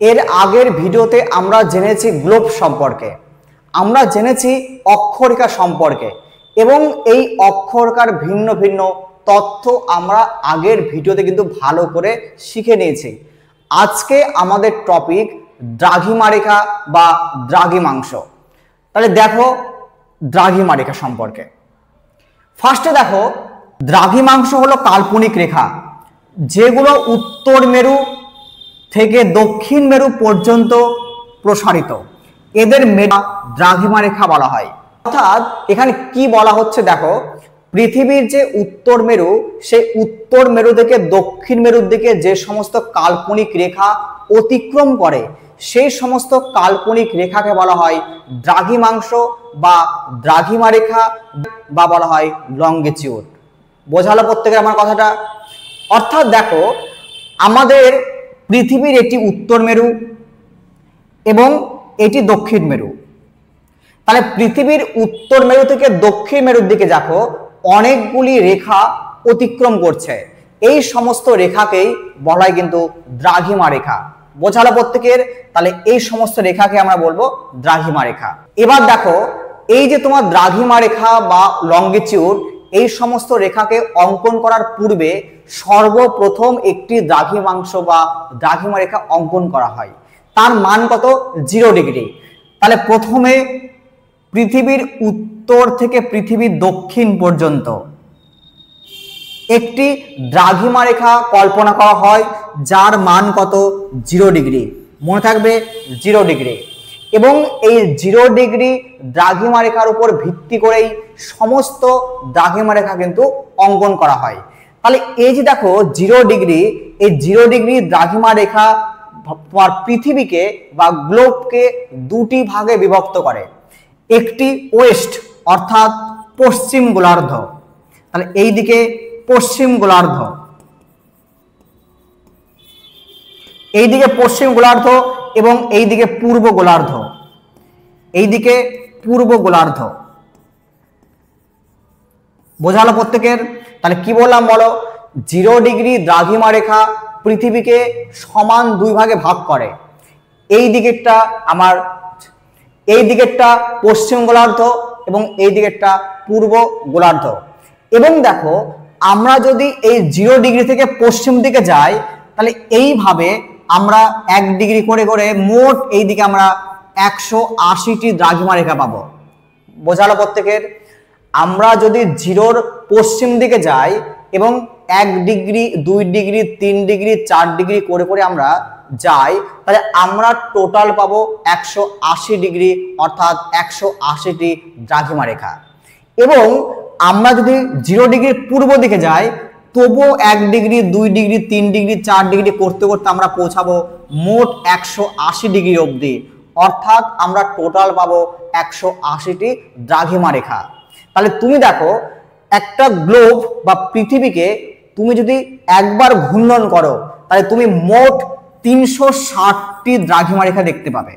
এর আগের ভিডিওতে আমরা জেনেছি গ্লোব সম্পর্কে, আমরা জেনেছি অক্ষরেখা সম্পর্কে এবং এই অক্ষরেখার ভিন্ন ভিন্ন তথ্য আমরা আগের ভিডিওতে কিন্তু ভালো করে শিখে নিয়েছি। আজকে আমাদের টপিক দ্রাঘিমা রেখা বা দ্রাঘিমাংশ। তাহলে দেখো দ্রাঘিমা রেখা সম্পর্কে। ফার্স্টে দেখো, দ্রাঘিমাংশ হলো কাল্পনিক রেখা যেগুলো উত্তর মেরু থেকে দক্ষিণ মেরু পর্যন্ত প্রসারিত। এদের দ্রাঘিমা রেখা বলা হয়। অর্থাৎ এখানে কি বলা হচ্ছে দেখো, পৃথিবীর যে উত্তর মেরু, সেই উত্তর মেরু থেকে দক্ষিণ মেরুর দিকে যে সমস্ত কাল্পনিক রেখা অতিক্রম করে সেই সমস্ত কাল্পনিক রেখাকে বলা হয় দ্রাঘিমাংশ বা দ্রাঘিমা রেখা বা বলা হয় লঙ্গিটিউড। বোঝালো প্রত্যেকের আমার কথাটা? অর্থাৎ দেখো, আমাদের পৃথিবীর এটি উত্তর মেরু এবং এটি দক্ষিণ মেরু। তাহলে পৃথিবীর উত্তর মেরু থেকে দক্ষিণ মেরুর দিকে দেখো অনেকগুলি রেখা অতিক্রম করছে। এই সমস্ত রেখাকেই বলা হয় কিন্তু দ্রাঘিমা রেখা। বোঝালো প্রত্যেকের? তাহলে এই সমস্ত রেখাকে আমরা বলবো দ্রাঘিমা রেখা। এবার দেখো, এই যে তোমার দ্রাঘিমা রেখা বা লঙ্গিটিউড, এই সমস্ত রেখাকে অঙ্কন করার পূর্বে সর্বপ্রথম একটি দ্রাঘিমাংশ বা দ্রাঘিমা রেখা অঙ্কন করা হয়। তার মান কত? 0 ডিগ্রি। তাহলে প্রথমে পৃথিবীর উত্তর থেকে পৃথিবীর দক্ষিণ পর্যন্ত একটি দ্রাঘিমা রেখা কল্পনা করা হয় যার মান কত? 0 ডিগ্রি। মনে থাকবে 0 ডিগ্রি। এবং এই 0 ডিগ্রি দ্রাঘিমা রেখার উপর ভিত্তি করেই সমস্ত দ্রাঘিমা রেখা কিন্তু অঙ্কন করা হয়। তাহলে এই যে দেখো 0 ডিগ্রি, এই 0 ডিগ্রি দ্রাঘিমা রেখা পৃথিবীকে বা গ্লোবকে দুটি ভাগে বিভক্ত করে। একটি ওয়েস্ট অর্থাৎ পশ্চিম গোলার্ধ, তাহলে এই দিকে পশ্চিম গোলার্ধ, এই দিকে পশ্চিম গোলার্ধ এবং এই দিকে পূর্ব গোলার্ধ, এই দিকে পূর্ব গোলার্ধ। বোঝালো প্রত্যেকের? তাহলে কি বললাম বলো? 0 ডিগ্রি দ্রাঘিমা রেখা পৃথিবীকে সমান দুই ভাগে ভাগ করে। এই দিকেরটা আমার, এই দিকেরটা পশ্চিম গোলার্ধ এবং এই দিকেরটা পূর্ব গোলার্ধ। এবং দেখো, আমরা যদি এই 0 ডিগ্রি থেকে পশ্চিম দিকে যাই তাহলে এইভাবে আমরা 1 ডিগ্রি করে করে মোট এই দিকে আমরা 180টি দ্রাঘিমা রেখা পাবো। বোঝালো প্রত্যেকের? আমরা যদি 0-র পশ্চিম দিকে যাই এবং 1 ডিগ্রি 2 ডিগ্রি 3 ডিগ্রি 4 ডিগ্রি করে করে আমরা যাই, তাহলে আমরা টোটাল পাবো 180 ডিগ্রি অর্থাৎ 180টি দ্রাঘিমা রেখা। এবং আমরা যদি 0 ডিগ্রির পূর্ব দিকে যাই তবুও 1 ডিগ্রি 2 ডিগ্রি 3 ডিগ্রি 4 ডিগ্রি করতে করতে আমরা পৌঁছাবো মোট 180 ডিগ্রি অবধি, অর্থাৎ আমরা টোটাল পাবো 180টি দ্রাঘিমা রেখা। তাহলে তুমি দেখো, একটা গ্লোব বা পৃথিবীকে তুমি যদি একবার ঘূর্ণন করো তাহলে তুমি মোট 360টি দ্রাঘিমা রেখা দেখতে পাবে।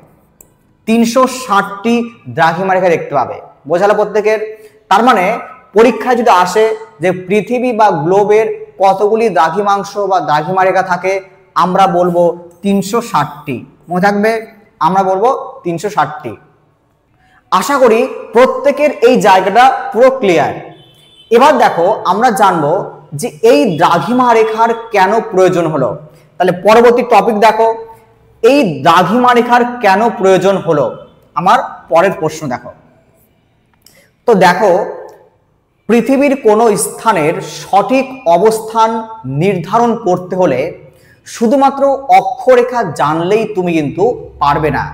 360টি দ্রাঘিমা রেখা দেখতে পাবে। বোঝালো প্রত্যেকের? তার মানে পরীক্ষায় যদি আসে যে পৃথিবী বা গ্লোবের কতগুলি দ্রাঘিমাংশ বা দ্রাঘিমা রেখা থাকে, আমরা বলবো 360টি। মনে থাকবে? আমরা বলবো 360টি। আশা করি প্রত্যেকের এই জায়গাটা পুরো ক্লিয়ার। এবার দেখো, আমরা জানবো যে এই দ্রাঘিমা রেখার কেন প্রয়োজন হলো। তাহলে পরবর্তী টপিক দেখো, এই দ্রাঘিমা রেখার কেন প্রয়োজন হলো। আমার পরের প্রশ্ন দেখো। তো দেখো, পৃথিবীর কোনো স্থানের সঠিক অবস্থান নির্ধারণ করতে হলে শুধুমাত্র অক্ষরেখা জানলেই তুমি কিন্তু পারবে না,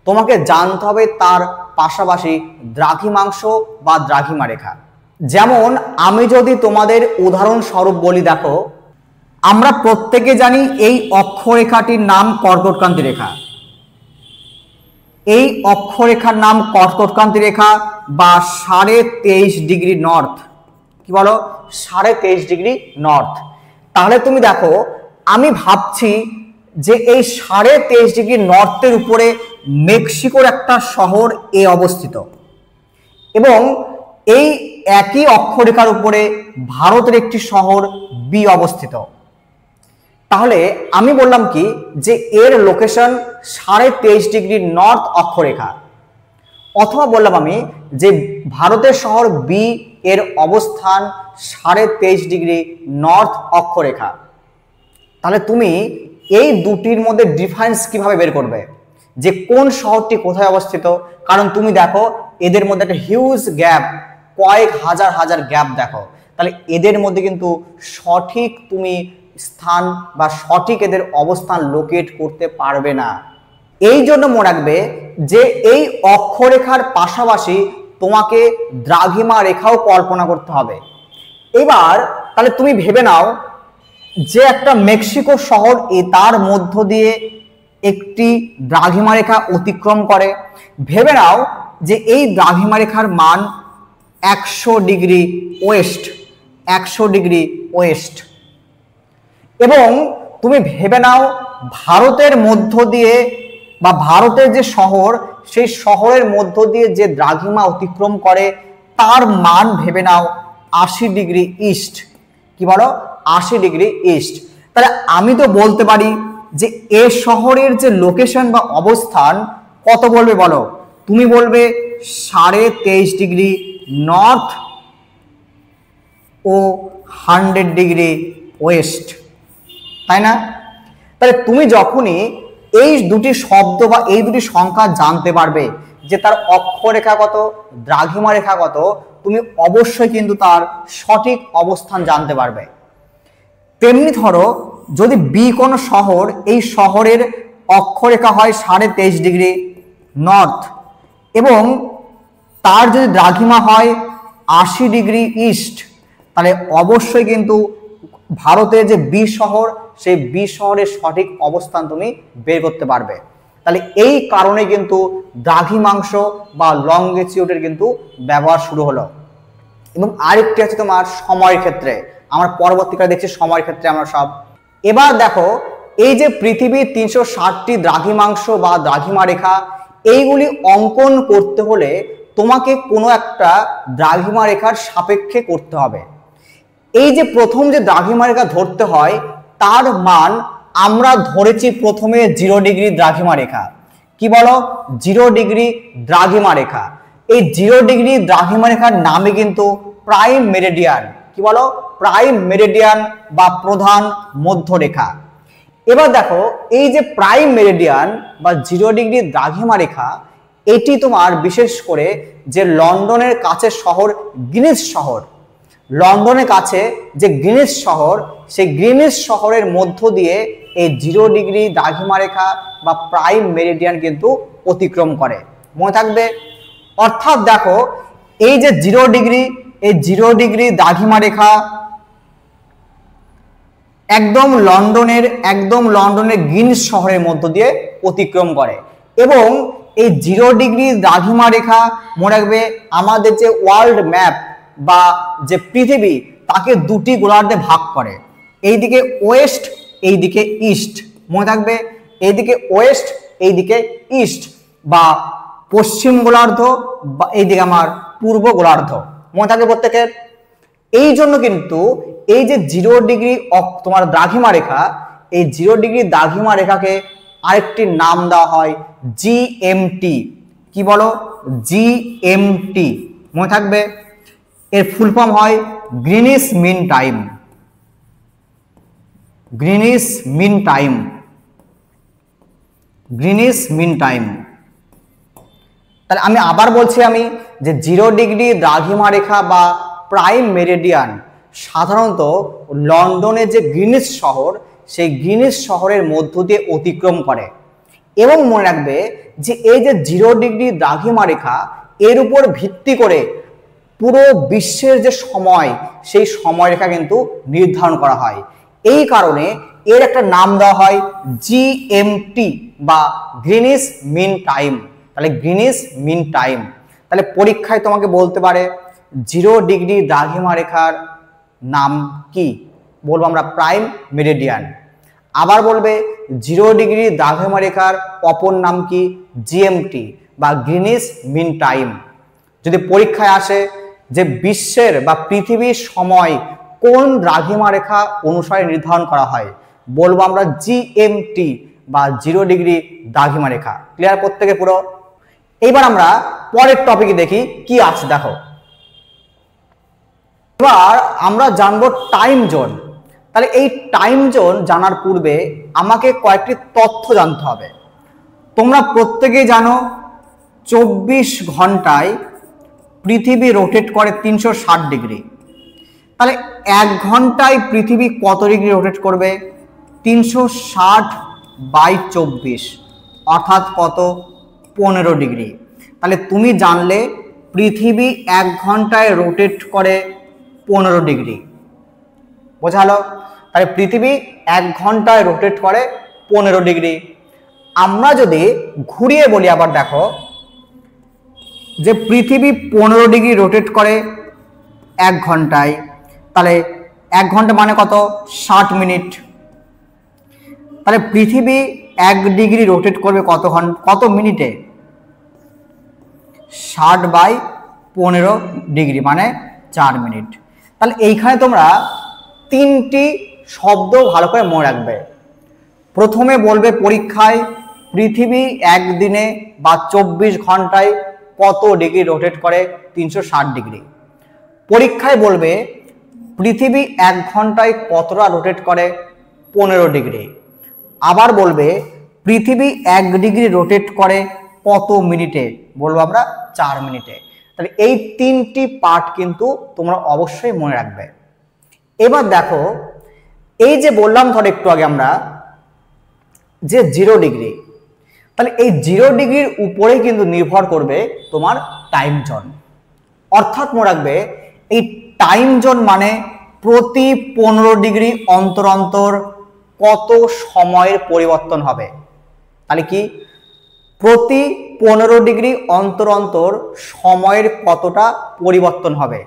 তোমাকে জানতে হবে তার পাশাপাশি দ্রাঘিমাংশ বা দ্রাঘিমা রেখা। যেমন আমি যদি তোমাদের উদাহরণস্বরূপ বলি, দেখো আমরা প্রত্যেকে জানি এই অক্ষরেখাটির নাম কর্কটক্রান্তি রেখা। এই অক্ষরেখার নাম কর্কটক্রান্তি রেখা বা 23.5 ডিগ্রি নর্থ। কি বলো? 23.5 ডিগ্রি নর্থ। তাহলে তুমি দেখো, আমি ভাবছি যে এই 23.5 ডিগ্রি নর্থের উপরে মেক্সিকোর একটা শহর এ অবস্থিত এবং এই একই অক্ষরেখার উপরে ভারতের একটি শহর বি অবস্থিত। তাহলে আমি বললাম কি যে এর লোকেশন 23.5 ডিগ্রি নর্থ অক্ষরেখা, অথবা বললাম আমি যে ভারতের শহর বি এর অবস্থান 23.5 ডিগ্রি নর্থ অক্ষরেখা। তাহলে তুমি এই দুটির মধ্যে ডিফারেন্স কিভাবে বের করবে যে কোন শহরটি কোথায় অবস্থিত? কারণ তুমি দেখো এদের মধ্যে একটা হিউজ গ্যাপ, কয়েক হাজার হাজার গ্যাপ দেখো, তাহলে এদের মধ্যে কিন্তু সঠিক তুমি স্থান বা সঠিক এদের অবস্থান লোকেট করতে পারবে না। এই জন্য মনে রাখবে যে এই অক্ষরেখার পাশাপাশি তোমাকে দ্রাঘিমা রেখাও কল্পনা করতে হবে। এবার তাহলে তুমি ভেবে নাও যে একটা মেক্সিকো শহর তার মধ্য দিয়ে একটি দ্রাঘিমা রেখা অতিক্রম করে। ভেবে নাও যে এই দ্রাঘিমা রেখার মান 100 ডিগ্রি ওয়েস্ট, 100 ডিগ্রি ওয়েস্ট। এবং তুমি ভেবে নাও ভারতের মধ্য দিয়ে বা ভারতের যে শহর, সেই শহরের মধ্য দিয়ে যে দ্রাঘিমা অতিক্রম করে তার মান ভেবে নাও 80 ডিগ্রি ইস্ট। কি বলো? 80 ডিগ্রি ইস্ট। তাহলে আমি তো বলতে পারি যে এ শহরের যে লোকেশন বা অবস্থান কত বলবে বলো? তুমি বলবে 23.5 ডিগ্রি নর্থ ও 100 ডিগ্রি ওয়েস্ট, তাই না? তাহলে তুমি যখনই এই দুটি শব্দ বা এই দুটি সংখ্যা জানতে পারবে যে তার অক্ষরেখা কত, দ্রাঘিমা রেখা কত, তুমি অবশ্যই কিন্তু তার সঠিক অবস্থান জানতে পারবে। তেমনি ধরো যদি বি কোনো শহর, এই শহরের অক্ষরেখা হয় 23.5 ডিগ্রি নর্থ এবং তার যদি দ্রাঘিমা হয় 80 ডিগ্রি ইস্ট, তাহলে অবশ্যই কিন্তু ভারতের যে বি শহর, সেই বি শহরের সঠিক অবস্থান তুমি বের করতে পারবে। তাহলে এই কারণে কিন্তু দ্রাঘিমাংশ বা লংগিটিউডের কিন্তু ব্যবহার শুরু হলো। এবং আরেকটি আছে তোমার সময়ের ক্ষেত্রে, আমার পরবর্তীকালে দেখছি সময়ের ক্ষেত্রে আমরা সব। এবার দেখো এই যে পৃথিবীর 360টি দ্রাঘিমাংশ বা দ্রাঘিমা রেখা, এইগুলি অঙ্কন করতে হলে তোমাকে কোনো একটা দ্রাঘিমা রেখার সাপেক্ষে করতে হবে। এই যে প্রথম যে দ্রাঘিমা রেখা ধরতে হয় তার মান আমরা ধরেছি প্রথমে 0 ডিগ্রি দ্রাঘিমা রেখা। কি বলো? 0 ডিগ্রি দ্রাঘিমা রেখা। এই 0 ডিগ্রি দ্রাঘিমা রেখার নামে কিন্তু প্রাইম মেরিডিয়ান। কি বলো? প্রাইম মেরিডিয়ান বা প্রধান মধ্যরেখা। এবার দেখো এই যে প্রাইম মেরিডিয়ান বা 0 ডিগ্রি দ্রাঘিমা রেখা, এটি তোমার বিশেষ করে যে লন্ডনের কাছে শহর গ্রিনিচ শহর, লন্ডনের কাছে যে গ্রিনিচ শহর, সেই গ্রিনিচ শহরের মধ্য দিয়ে এই 0 ডিগ্রি দ্রাঘিমা রেখা বা প্রাইম মেরিডিয়ান কিন্তু অতিক্রম করে। মনে থাকবে। অর্থাৎ দেখো এই যে 0 ডিগ্রি, এই 0 ডিগ্রি দ্রাঘিমা রেখা একদম লন্ডনের গ্রিনিচ শহরের মধ্য দিয়ে অতিক্রম করে। এবং এই 0 ডিগ্রি দ্রাঘিমা রেখা মনে রাখবে আমাদের যে ওয়ার্ল্ড ম্যাপ বা যে পৃথিবী, তাকে দুটি গোলার্ধে ভাগ করে, এইদিকে ওয়েস্ট, এইদিকে ইস্ট। মনে থাকবে, এইদিকে ওয়েস্ট, এইদিকে ইস্ট, বা পশ্চিম গোলার্ধ বা এইদিকে আমার পূর্ব গোলার্ধ। মনে থাকবে প্রত্যেকের। এই জন্য কিন্তু এই যে 0 ডিগ্রি তোমার দ্রাঘিমা রেখা, এই 0 ডিগ্রি দ্রাঘিমা রেখাকে আরেকটি নাম দেওয়া হয় জিএমটি। কি বলো? জিএমটি। মনে থাকবে। এর ফুল ফর্ম হয় Greenwich mean time. Greenwich mean time. Greenwich mean time. তাহলে আমি আবার বলছি আমি যে 0 ডিগ্রি দ্রাঘিমা রেখা বা প্রাইম মেরিডিয়ান সাধারণত লন্ডনের যে গ্রিনিচ শহর, সেই গ্রিনিচ শহরের মধ্য দিয়ে অতিক্রম করে। এবং মনে রাখবে যে এই যে 0 ডিগ্রি দ্রাঘিমা রেখা, এর উপর ভিত্তি করে পুরো বিশ্বের যে সময়, সেই সময়রেখা কিন্তু নির্ধারণ করা হয়। এই কারণে এর একটা নাম দেওয়া হয় জিএমটি বা গ্রিনিচ মিন টাইম। তাহলে গ্রিনিচ মিন টাইম। তাহলে পরীক্ষায় তোমাকে বলতে পারে 0 ডিগ্রি দ্রাঘিমা রেখার নাম কি? বলবো আমরা প্রাইম মেরিডিয়ান। আবার বলবে 0 ডিগ্রি দ্রাঘিমা রেখার অপর নাম কি? জিএমটি বা গ্রিনিচ মিন টাইম। যদি পরীক্ষায় আসে যে বিশ্বের বা পৃথিবীর সময় কোন দ্রাঘিমা রেখা অনুসারে নির্ধারণ করা হয়, বলবো আমরা জিএমটি বা 0 ডিগ্রি দ্রাঘিমা রেখা। ক্লিয়ার প্রত্যেকে পুরো? এইবার আমরা পরের টপিকে দেখি কি আছে। দেখো এবার আমরা জানবো টাইম জোন। তাহলে এই টাইম জোন জানার পূর্বে আমাকে কয়েকটি তথ্য জানতে হবে। তোমরা প্রত্যেকেই জানো 24 ঘন্টায় পৃথিবী রোটেট করে 360 ডিগ্রি। তাহলে 1 ঘন্টায় পৃথিবী কত ডিগ্রি রোটেট করবে? 360/24 অর্থাৎ কত? 15 ডিগ্রি। তাহলে তুমি জানলে পৃথিবী 1 ঘন্টায় রোটেট করে 15 ডিগ্রি। বোঝালো? তাহলে পৃথিবী 1 ঘন্টায় রোটেট করে 15 ডিগ্রি। আমরা যদি ঘুরিয়ে বলি আবার, দেখো যে পৃথিবী 15 ডিগ্রি রোটেট করে 1 ঘন্টায়, তাহলে 1 ঘন্টা মানে কত? 60 মিনিট। তাহলে পৃথিবী 1 ডিগ্রি রোটেট করবে কত মিনিটে? 60/15 ডিগ্রি মানে 4 মিনিট। তাহলে এইখানে তোমরা 3টি শব্দ ভালো করে মনে রাখবে। প্রথমে বলবে পরীক্ষায় পৃথিবী একদিনে বা 24 ঘন্টায় কত ডিগ্রি রোটেট করে? 360 ডিগ্রি। পরীক্ষায় বলবে পৃথিবী 1 ঘন্টায় কতটা রোটেট করে? 15 ডিগ্রি। আবার বলবে পৃথিবী 1 ডিগ্রি রোটেট করে কত মিনিটে? বলবো আমরা 4 মিনিটে। তাহলে এই 3টি পার্ট কিন্তু তোমরা অবশ্যই মনে রাখবে। এবার দেখো এই যে বললাম ধর একটু আগে আমরা যে 0 ডিগ্রি, তাহলে এই 0 ডিগ্রির উপরেই কিন্তু নির্ভর করবে তোমার টাইম জোন। অর্থাৎ মনে রাখবে এই টাইম জোন মানে প্রতি 15 ডিগ্রি অন্তর অন্তর কত সময়ের পরিবর্তন হবে। তাহলে কি প্রতি 15 ডিগ্রি অন্তর অন্তর সময়ের কতটা পরিবর্তন হবে,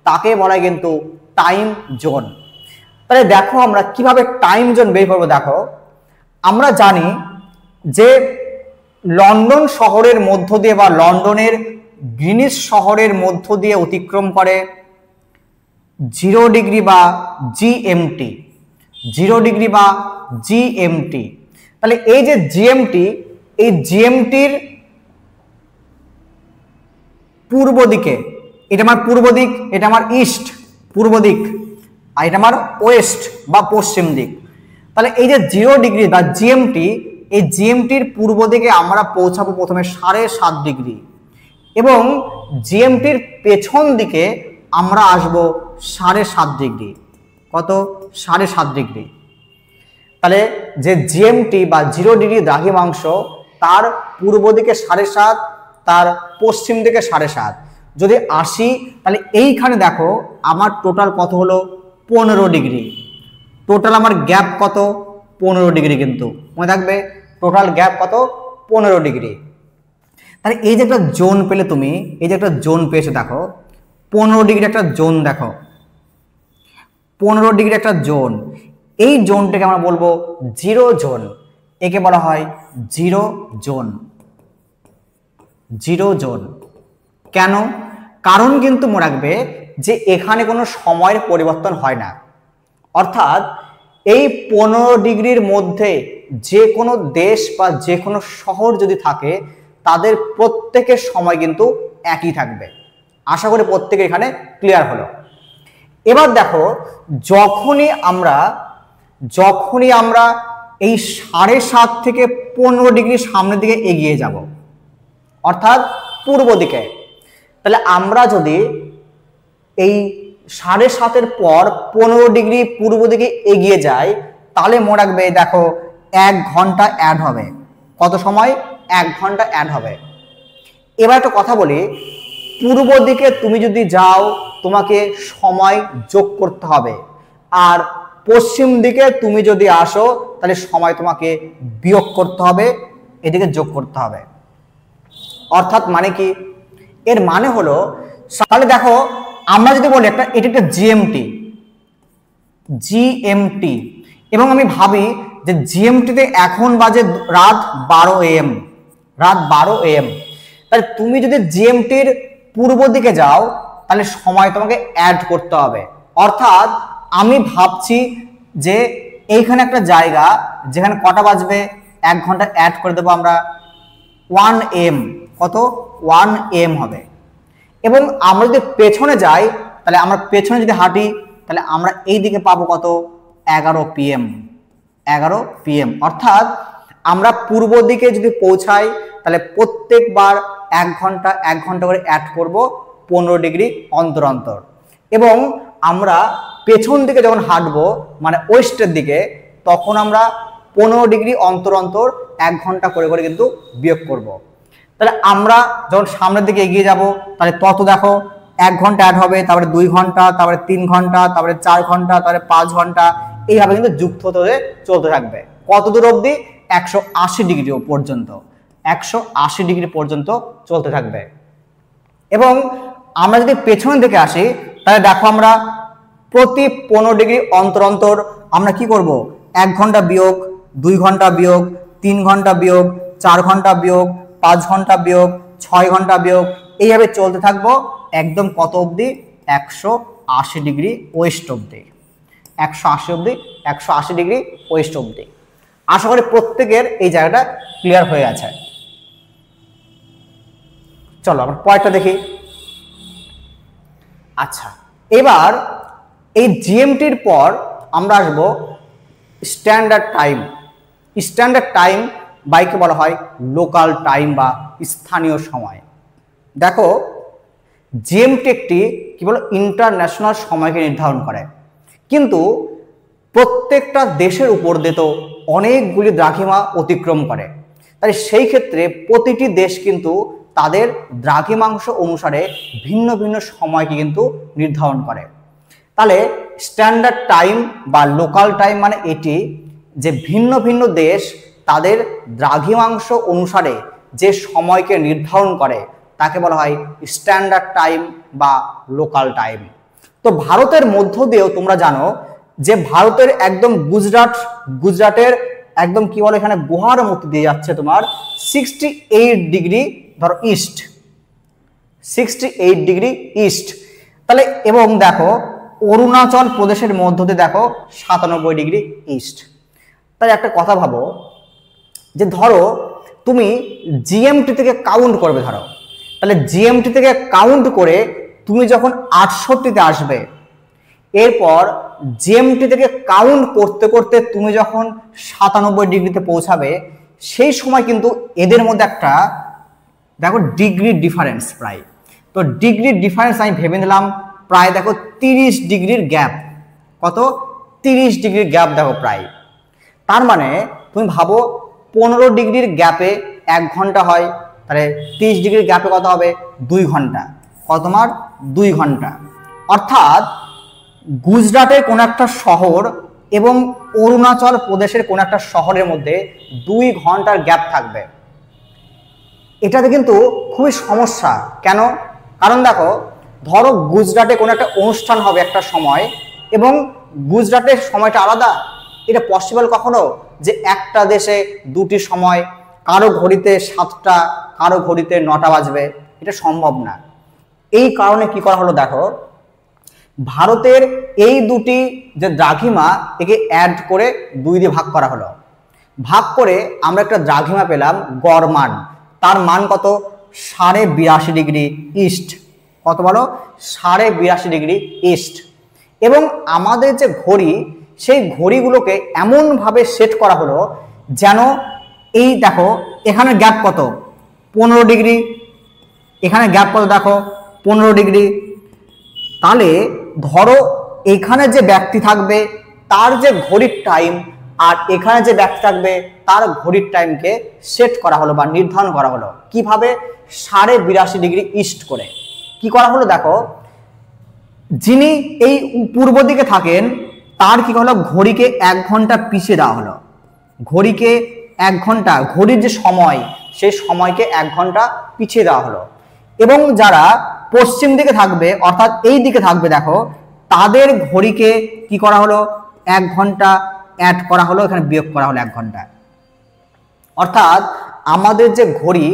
তাকে বলা হয় কিন্তু টাইম জোন। তাহলে দেখো আমরা কিভাবে টাইম জোন বের করবো। দেখো আমরা জানি যে লন্ডন শহরের মধ্য দিয়ে বা লন্ডনের গ্রিনিচ শহরের মধ্য দিয়ে অতিক্রম করে 0 ডিগ্রি বা জিএমটি। 0 ডিগ্রি বা জিএমটি। তাহলে এই যে জিএমটি, এই জিএমটির পূর্ব দিকে, এটা আমার পূর্ব দিক, এটা আমার ইস্ট পূর্ব দিক, আর এটা আমার ওয়েস্ট বা পশ্চিম দিক। তাহলে এই যে 0 ডিগ্রি বা জিএমটি, এই জিএমটির পূর্ব দিকে আমরা পৌঁছাবো প্রথমে 7.5 ডিগ্রি, এবং জিএমটির পেছন দিকে আমরা আসব 7.5 ডিগ্রি। কত? 7.5 ডিগ্রি। তাহলে যে জিএমটি বা 0 ডিগ্রি দ্রাঘিমাংশ, তার পূর্ব দিকে 7.5, তার পশ্চিম দিকে 7.5। যদি আসি তাহলে এইখানে দেখো আমার টোটাল কত হলো? 15 ডিগ্রি। টোটাল আমার গ্যাপ কত? 15 ডিগ্রি। কিন্তু মনে থাকবে টোটাল গ্যাপ কত? 15 ডিগ্রি। তাহলে এই যে একটা জোন পেলে তুমি, এই যে একটা জোন পেয়েছো, দেখো 15 ডিগ্রি একটা জোন। দেখো 15 ডিগ্রি একটা জোন। এই জোনটাকে আমরা বলবো 0 জোন। একে বলা হয় 0 জোন। 0 জোন কেন? কারণ কিন্তু মনে রাখবে যে এখানে কোনো সময়ের পরিবর্তন হয় না। অর্থাৎ এই 15 ডিগ্রির মধ্যে যে কোনো দেশ বা যে কোনো শহর যদি থাকে, তাদের প্রত্যেকের সময় কিন্তু একই থাকবে। আশা করি প্রত্যেকের এখানে ক্লিয়ার হলো। এবার দেখো যখনই আমরা এই 7.5 থেকে 15 ডিগ্রি সামনের দিকে এগিয়ে যাব, অর্থাৎ পূর্ব দিকে, তাহলে আমরা যদি এই 7.5-এর পর 15 ডিগ্রি পূর্ব দিকে এগিয়ে যাই, তাহলে মনে রাখবে দেখো 1 ঘন্টা অ্যাড হবে। কত সময়? 1 ঘন্টা অ্যাড হবে। এবার একটা কথা বলি, পূর্ব দিকে তুমি যদি যাও তোমাকে সময় যোগ করতে হবে, আর পশ্চিম দিকে তুমি যদি আসো তাহলে সময় তোমাকে বিয়োগ করতে হবে, এদিকে যোগ করতে হবে। অর্থাৎ মানে কি? এর মানে হলো, তাহলে দেখো আমরা যদি বলি এটা একটা জিএমটি, এবং আমি ভাবি যে জিএমটিতে এখন বাজে রাত 12 AM, রাত 12 AM। তাহলে তুমি যদি জিএমটির পূর্ব দিকে যাও তাহলে সময় তোমাকে অ্যাড করতে হবে। অর্থাৎ আমি ভাবছি যে এইখানে একটা জায়গা যেখানে কটা বাজবে, 1 ঘন্টা অ্যাড করে দেবো আমরা 1 AM, কত 1 AM হবে। এবং আমরা যদি পেছনে যাই, তাহলে আমরা পেছনে যদি হাঁটি, তাহলে আমরা এই দিকে পাবো কত 11 PM, 11 PM। অর্থাৎ আমরা পূর্ব দিকে যদি পৌঁছাই, তাহলে প্রত্যেকবার 1 ঘন্টা 1 ঘন্টা করে অ্যাড করব 15 ডিগ্রি অন্তর অন্তর। এবং আমরা পেছন দিকে যখন হাঁটবো, মানে ওয়েস্টের দিকে, তখন আমরা 15 ডিগ্রি অন্তর অন্তর 1 ঘন্টা করে করে কিন্তু বিয়োগ করব। তাহলে আমরা যখন সামনের দিকে এগিয়ে যাব, তাহলে তত দেখো 1 ঘন্টা অ্যাড হবে, তারপরে 2 ঘন্টা, তারপরে 3 ঘন্টা, তারপরে 4 ঘন্টা, তারপরে 5 ঘন্টা, এইভাবে কিন্তু যুক্ত হতে চলতে থাকবে। কত দূর অবধি? 180 ডিগ্রি পর্যন্ত, 180 ডিগ্রি পর্যন্ত চলতে থাকবে। এবং আমরা যদি পেছনের দিকে আসি, তাহলে দেখো আমরা প্রতি 15 ডিগ্রি অন্তর অন্তর আমরা কি করব, 1 ঘন্টা বিয়োগ, 2 ঘন্টা বিয়োগ, 3 ঘন্টা বিয়োগ, 4 ঘন্টা বিয়োগ, 5 ঘন্টা বিয়োগ, 6 ঘন্টা বিয়োগ, এইভাবে চলতে থাকবো একদম কত অবধি, 180 ডিগ্রি ওয়েস্ট অবধি, 180 অবধি, 180 ডিগ্রি ওয়েস্ট অবধি। আশা করি প্রত্যেকের এই জায়গাটা ক্লিয়ার হয়ে আছে। চলো আমরা পরেরটা দেখি। আচ্ছা, এবার এই জিএমটির পর আমরা আসবো স্ট্যান্ডার্ড টাইম। স্ট্যান্ডার্ড টাইম বাইকে বলা হয় লোকাল টাইম বা স্থানীয় সময়। দেখো, জিএমটি একটি কি বলো ইন্টারন্যাশনাল সময়কে নির্ধারণ করে, কিন্তু প্রত্যেকটা দেশের উপর দিয়ে তো অনেকগুলি দ্রাঘিমা অতিক্রম করে। তাই সেই ক্ষেত্রে প্রতিটি দেশ কিন্তু তাদের দ্রাঘিমাংশ অনুসারে ভিন্ন ভিন্ন সময়কে কিন্তু নির্ধারণ করে। তাহলে স্ট্যান্ডার্ড টাইম বা লোকাল টাইম মানে এটি যে ভিন্ন ভিন্ন দেশ তাদের দ্রাঘিমাংশ অনুসারে যে সময়কে নির্ধারণ করে তাকে বলা হয় স্ট্যান্ডার্ড টাইম বা লোকাল টাইম। তো ভারতের মধ্য দিয়েও তোমরা জানো যে ভারতের একদম গুজরাটের একদম কি বলে এখানে গুহার মধ্যে দিয়ে যাচ্ছে তোমার 68 ডিগ্রি ধরো ইস্ট, 68 ডিগ্রি ইস্ট। তাহলে এবং দেখো অরুণাচল প্রদেশের মধ্য দিয়ে দেখো 97 ডিগ্রি ইস্ট। তাই একটা কথা ভাবো যে ধরো তুমি জিএমটি থেকে কাউন্ট করবে, ধরো তাহলে জিএমটি থেকে কাউন্ট করে তুমি যখন 68তে আসবে, এরপর জিএমটি থেকে কাউন্ট করতে করতে তুমি যখন 97 ডিগ্রিতে পৌঁছাবে, সেই সময় কিন্তু এদের মধ্যে একটা দেখো ডিগ্রি ডিফারেন্স প্রায়। তো ডিগ্রি ডিফারেন্স আমি ভেবে নিলাম প্রায় দেখো 30 ডিগ্রির গ্যাপ। কত? 30 ডিগ্রির গ্যাপ দেখো প্রায়। তার মানে তুমি ভাবো 15 ডিগ্রির গ্যাপে 1 ঘন্টা হয়, তাহলে 30 ডিগ্রির গ্যাপে কত হবে? 2 ঘন্টা। কত তোমার? 2 ঘন্টা। অর্থাৎ গুজরাটের কোন একটা শহর এবং অরুণাচল প্রদেশের কোন একটা শহরের মধ্যে 2 ঘন্টার গ্যাপ থাকবে। এটাতে কিন্তু খুবই সমস্যা। কেন? কারণ দেখো ধরো গুজরাটে কোনো একটা অনুষ্ঠান হবে একটা সময় এবং গুজরাটের সময়টা আলাদা, এটা পসিবল কখনো যে একটা দেশে দুটি সময়, কারো ঘড়িতে 7টা কারো ঘড়িতে 9টা বাজবে? এটা সম্ভব না। এই কারণে কি করা হলো দেখো, ভারতের এই দুটি যে দ্রাঘিমা একে অ্যাড করে 2 দিয়ে ভাগ করা হলো। ভাগ করে আমরা একটা দ্রাঘিমা পেলাম গড় মান, তার মান কত? 82.5 ডিগ্রি ইস্ট। কত বলো? 82.5 ডিগ্রি ইস্ট। এবং আমাদের যে ঘড়ি, সেই ঘড়িগুলোকে এমনভাবে সেট করা হলো যেন এই দেখো এখানে গ্যাপ কত? 15 ডিগ্রি। এখানে গ্যাপ কত দেখো? 15 ডিগ্রি। তাহলে ধরো এখানে যে ব্যক্তি থাকবে তার যে ঘড়ির টাইম আর এখানে যে ব্যক্তি থাকবে তার ঘড়ির টাইমকে সেট করা হলো বা নির্ধারণ করা হলো। কিভাবে? 82.5 ডিগ্রি ইস্ট করে। কি করা হলো দেখো, যিনি এই পূর্ব দিকে থাকেন তার কি হলো, ঘড়িকে 1 ঘন্টা পিছিয়ে দেওয়া হলো। ঘড়িকে 1 ঘন্টা, ঘড়ির যে সময় সেই সময়কে 1 ঘন্টা পিছিয়ে দেওয়া হলো। এবং যারা পশ্চিম দিকে থাকবে অর্থাৎ এই দিকে থাকবে দেখো, তাদের ঘড়িকে কি করা হলো, 1 ঘন্টা অ্যাড করা হলো, এখানে বিয়োগ করা হলো 1 ঘন্টা। অর্থাৎ আমাদের যে ঘড়ি,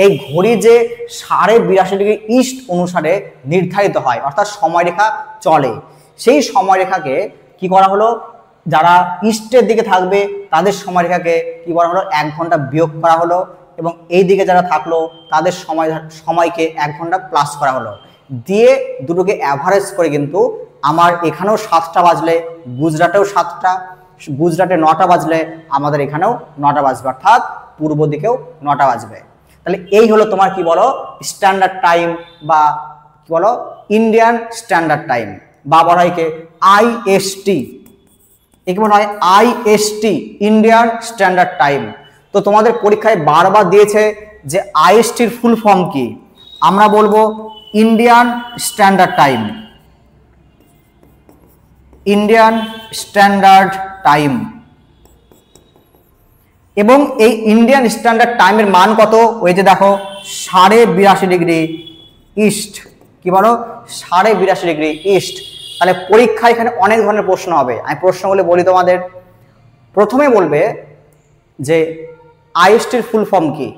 এই ঘড়ি যে 82.5 ডিগ্রি ইস্ট অনুসারে নির্ধারিত হয় অর্থাৎ সময়রেখা চলে, সেই সময়রেখাকে কি করা হলো, যারা ইস্টের দিকে থাকবে তাদের সময়রেখাকে কি বলা হলো 1 ঘন্টা বিয়োগ করা হলো, এবং এই দিকে যারা থাকলো তাদের সময়কে 1 ঘন্টা প্লাস করা হলো, দিয়ে দুটোকে অ্যাভারেজ করে কিন্তু আমার এখানেও 7টা বাজলে গুজরাটেও 7টা, গুজরাটে 9টা বাজলে আমাদের এখানেও 9টা বাজবে, অর্থাৎ পূর্ব দিকেও 9টা বাজবে। তাহলে এই হলো তোমার কি বলো স্ট্যান্ডার্ড টাইম, বা কি বলো ইন্ডিয়ান স্ট্যান্ডার্ড টাইম, বা বলা হয় কি আইএসটি, একে বলা হয় আইএসটি ইন্ডিয়ান স্ট্যান্ডার্ড টাইম। তো তোমাদের পরীক্ষায় বারবার দিয়েছে যে আইএসটির ফুল ফর্ম কি, আমরা বলবো Indian standard time, Indian standard time. এবং এই ইন্ডিয়ান স্ট্যান্ডার্ড টাইমের মান কত, ওই যে দেখো 82.5 ডিগ্রি ইস্ট, কি বলো 82.5 ডিগ্রি ইস্ট। তাহলে পরীক্ষা এখানে অনেক ধরনের প্রশ্ন হবে, আমি প্রশ্নগুলো বলি তোমাদের। প্রথমে বলবে যে আইএসটির ফুল ফর্ম কি,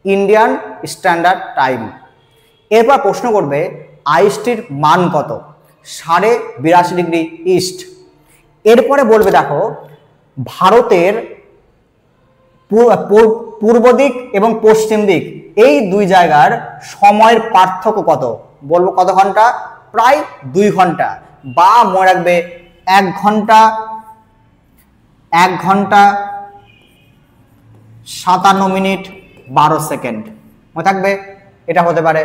ইন্ডিয়ান স্ট্যান্ডার্ড টাইম। এরপর প্রশ্ন করবে আইএসটির মান কত, 82.5 ডিগ্রি ইস্ট। এরপরে বলবে দেখো ভারতের পূর্ব দিক এবং পশ্চিম দিক এই দুই জায়গার সময়ের পার্থক্য কত, বলবো কত ঘন্টা, প্রায় 2 ঘন্টা, বা মনে রাখবে 1 ঘন্টা 57 মিনিট 12 সেকেন্ড মনে থাকবে, এটা হতে পারে।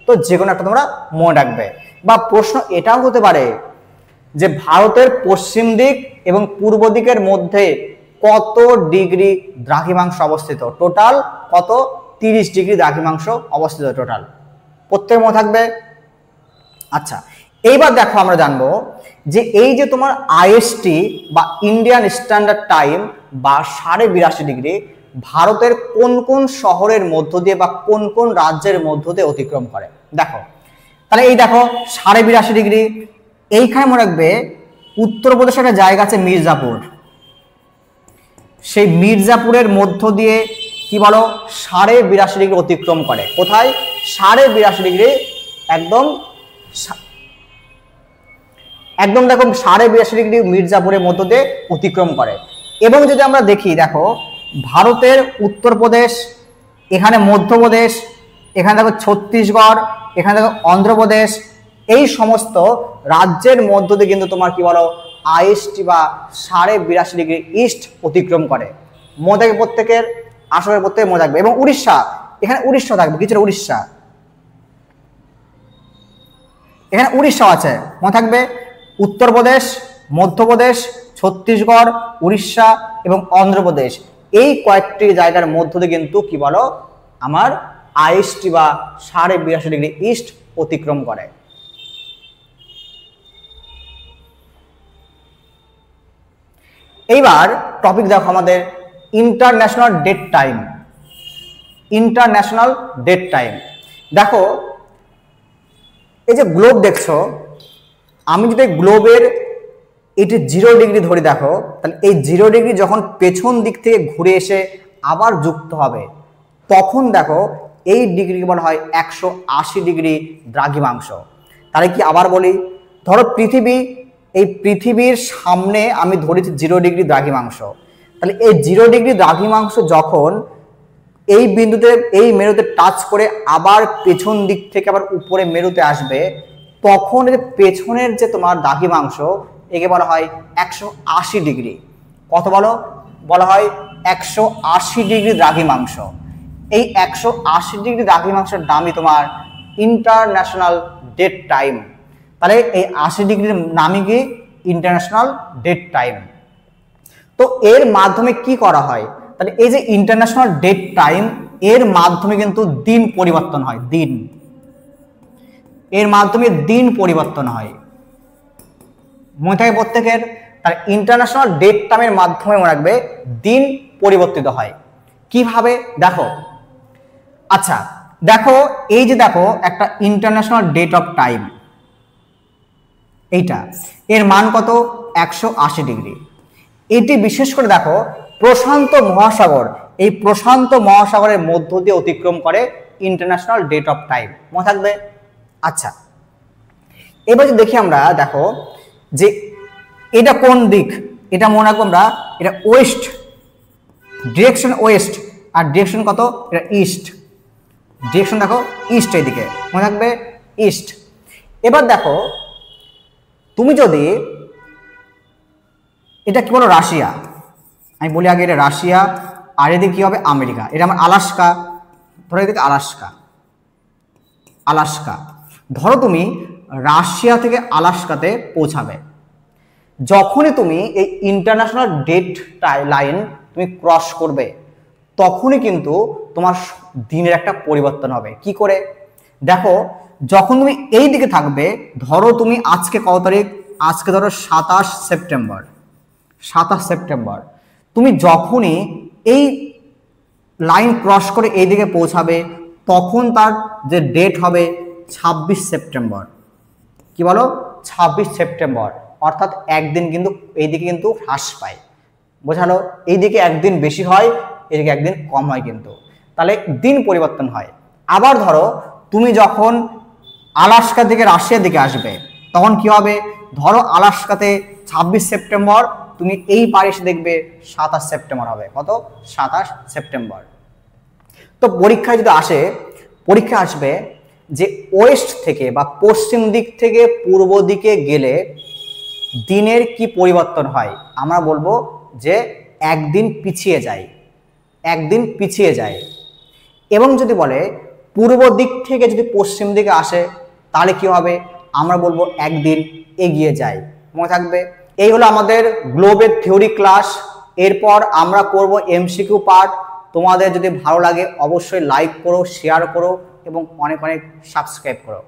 তো যে কোনো একটা তোমরা মনে রাখবে। বা প্রশ্ন এটাও হতে পারে যে ভারতের পশ্চিম দিক এবং পূর্ব দিকের মধ্যে কত ডিগ্রি দ্রাঘিমাংশ অবস্থিত, টোটাল কত, 30 ডিগ্রি দ্রাঘিমাংশ অবস্থিত টোটাল, প্রত্যেক মনে থাকবে। আচ্ছা, এইবার দেখো আমরা জানবো যে এই যে তোমার আইএসটি বা ইন্ডিয়ান স্ট্যান্ডার্ড টাইম বা 82.5 ডিগ্রি ভারতের কোন কোন শহরের মধ্য দিয়ে বা কোন কোন রাজ্যের মধ্য দিয়ে অতিক্রম করে। দেখো তাহলে এই দেখো 82.5 ডিগ্রি, এইখানে মনে রাখবে উত্তরপ্রদেশের একটা জায়গা আছে মির্জাপুর, সেই মির্জাপুরের মধ্য দিয়ে কি বলো 82.5 ডিগ্রি অতিক্রম করে। কোথায়, 82.5 ডিগ্রি, একদম একদম দেখো 82.5 ডিগ্রি মির্জাপুরের মধ্য দিয়ে অতিক্রম করে। এবং যদি আমরা দেখি দেখো ভারতের উত্তরপ্রদেশ, এখানে মধ্যপ্রদেশ, এখানে দেখো ছত্তিশগড়, এখানে দেখো অন্ধ্রপ্রদেশ, এই সমস্ত রাজ্যের মধ্য দিয়ে কিন্তু তোমার কি বলো আইএসটি বা 82.5 ডিগ্রি ইস্ট অতিক্রম করে। মনে থাকবে প্রত্যেকের, আসলে প্রত্যেকে মনে থাকবে। এবং উড়িষ্যা, এখানে উড়িষ্যা থাকবে, কিছুটা উড়িষ্যা, এখানে উড়িষ্যা আছে মনে থাকবে। উত্তরপ্রদেশ, মধ্যপ্রদেশ, ছত্তিশগড়, উড়িষ্যা এবং অন্ধ্রপ্রদেশ, এই কয়েকটি জায়গার মধ্য দিয়ে কিন্তু কি বলো আমার আইএসটি বা 82.5 ডিগ্রি ইস্ট অতিক্রম করে। এইবার টপিক দেখো আমাদের international date time, international date time. দেখো এই যে গ্লোব দেখছো, আমি যদি গ্লোবের এটি 0 ডিগ্রি ধরে দেখো, তাহলে এই 0 ডিগ্রি যখন পেছন দিক থেকে ঘুরে এসে আবার যুক্ত হবে তখন দেখো এই ডিগ্রিকে বলা হয় 180 ডিগ্রি দ্রাঘিমাংশ। তাহলে কি আবার বলি, ধরো পৃথিবী, এই পৃথিবীর সামনে আমি ধরেছি 0 ডিগ্রি দ্রাঘিমাংশ, তাহলে এই 0 ডিগ্রি দ্রাঘিমাংশ যখন এই বিন্দুতে এই মেরুতে টাচ করে আবার পেছন দিক থেকে আবার উপরে মেরুতে আসবে, তখন এর পেছনের যে তোমার দ্রাঘিমাংশ একে বলা হয় 180 ডিগ্রি। কত বলো, বলা হয় 180 ডিগ্রি দ্রাঘিমাংশ। এই 180 ডিগ্রি দ্রাঘিমাংশের নামই তোমার ইন্টারন্যাশনাল ডেট টাইম। তাহলে এই 80 ডিগ্রির নামই কি ইন্টারন্যাশনাল ডেট টাইম। তো এর মাধ্যমে কি করা হয়, তাহলে এই যে ইন্টারন্যাশনাল ডেট টাইম এর মাধ্যমে কিন্তু দিন পরিবর্তন হয়, দিন, এর মাধ্যমে দিন পরিবর্তন হয় মনে থাকে প্রত্যেকের। তার ইন্টারন্যাশনাল ডেট টাইমের মাধ্যমে মনে রাখবে দিন পরিবর্তিত হয়। কিভাবে দেখো, আচ্ছা দেখো এই যে দেখো একটা ইন্টারন্যাশনাল ডেট অফ টাইম, এইটা এর মান কত 180 ডিগ্রি। এটি বিশেষ করে দেখো প্রশান্ত মহাসাগর, এই প্রশান্ত মহাসাগরের মধ্য দিয়ে অতিক্রম করে ইন্টারন্যাশনাল ডেট অফ টাইম মনে থাকবে। আচ্ছা এবার যদি দেখি আমরা, দেখো যে এটা কোন দিক, এটা মনে রাখবো আমরা, এটা ওয়েস্ট, ডিরেকশন ওয়েস্ট, আর ডিরেকশন কত, এটা ইস্ট, ডিরেকশন দেখো ইস্ট, এইদিকে মনে রাখবে ইস্ট। এবার দেখো তুমি যদি এটা কি বলো রাশিয়া, আমি বলি আগে এটা রাশিয়া, আর এদিকে কি হবে আমেরিকা, এটা আমার আলাস্কা, ধরো এদিকে আলাস্কা, আলাস্কা। ধরো তুমি রাশিয়া থেকে আলাস্কাতে পৌঁছাবে, যখনই তুমি এই ইন্টারন্যাশনাল ডেট লাইন তুমি ক্রস করবে তখনই কিন্তু তোমার দিনের একটা পরিবর্তন হবে। কি করে দেখো, যখন তুমি এই দিকে থাকবে, ধরো তুমি আজকে কত তারিখ, আজকে ধরো 27 সেপ্টেম্বর, 27 সেপ্টেম্বর, তুমি যখনই এই লাইন ক্রস করে এই দিকে পৌঁছাবে তখন তার যে ডেট হবে 26 সেপ্টেম্বর। কি বলো 26 সেপ্টেম্বর, অর্থাৎ একদিন কিন্তু এইদিকে কিন্তু হ্রাস পায়, বোঝালো, এইদিকে একদিন বেশি হয়, এদিকে একদিন কম হয়, কিন্তু তাহলে দিন পরিবর্তন হয়। আবার ধরো তুমি যখন আলাস্কা থেকে রাশিয়ার দিকে আসবে তখন কি হবে, ধরো আলাস্কাতে 26 সেপ্টেম্বর, তুমি এই পারে এসে দেখবে 27 সেপ্টেম্বর হবে, কত 27 সেপ্টেম্বর। তো পরীক্ষায় যদি আসে, পরীক্ষা আসবে যে ওয়েস্ট থেকে বা পশ্চিম দিক থেকে পূর্ব দিকে গেলে দিনের কি পরিবর্তন হয়, আমরা বলবো যে একদিন পিছিয়ে যায়, একদিন পিছিয়ে যায়। এবং যদি বলে পূর্ব দিক থেকে যদি পশ্চিম দিকে আসে তাহলে কি হবে, আমরা বলবো একদিন এগিয়ে যায়। মনে থাকবে, এই হলো আমাদের গ্লোবের থিওরি ক্লাস। এরপর আমরা করব এমসিকিউ পার্ট। তোমাদের যদি ভালো লাগে অবশ্যই লাইক করো, শেয়ার করো এবং অনেক অনেক সাবস্ক্রাইব করো।